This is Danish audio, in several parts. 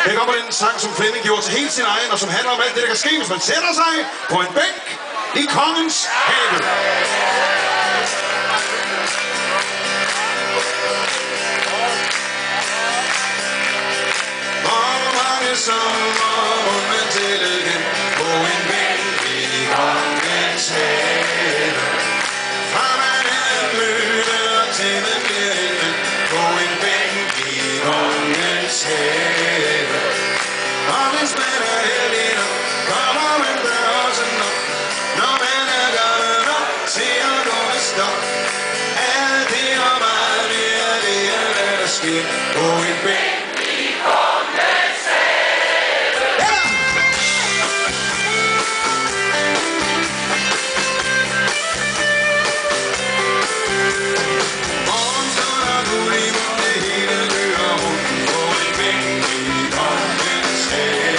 Jeg kommer den sang, som Flemming gjorde til helt sin egen, og som handler om alt det, der kan ske, hvis man sætter sig på en bænk i kongens have. Hvor mange sommer må man tælle hen på en bænk i kongens have. Fra man er møde og til man bliver en ven på en bænk i kongens have. Og hvis man er heldig nok, kommer man der også nok. Når man er gammel nok til at gå med stop. Alt det og meget mere, det er hvad der sker på en bænk i kongens have. Ja! Morgenstund og guld i munden, det hele kører rundt på en bænk i kongens have.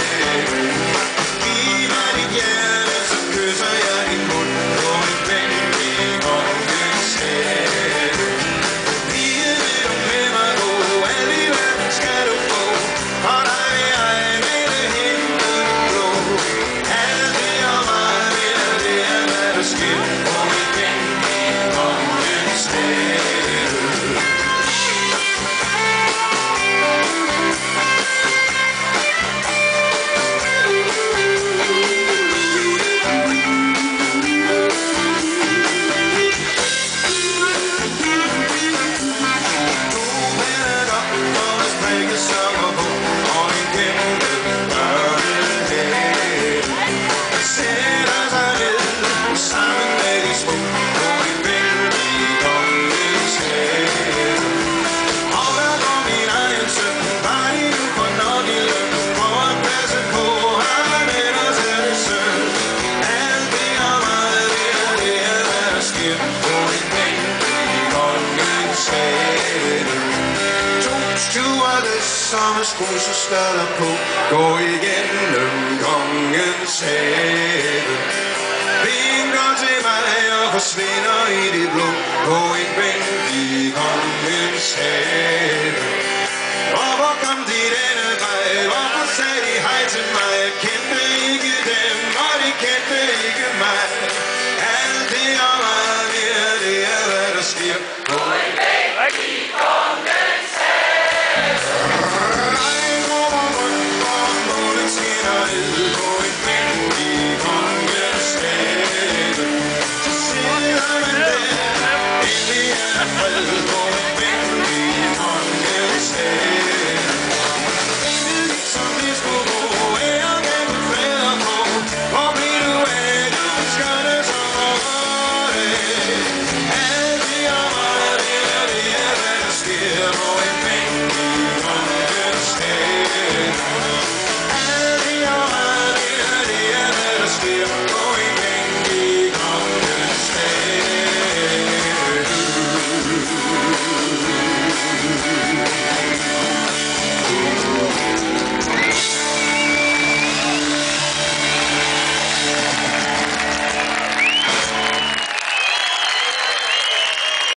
Giv mig dit hjerte, så kysser jeg din mund på en bænk i kongens have. Lige vil du med mig gå, alt i verden skal du få, for dig vil jeg melde himlen blå. Alt det og meget mere, det er hvad der sker på en bænk i kongens have. Sommersko, så skal der på, gå igennem kongens have. Vinker til mig og forsvinder i det blå, på en bænk i kongens have. Og hvor kom de der?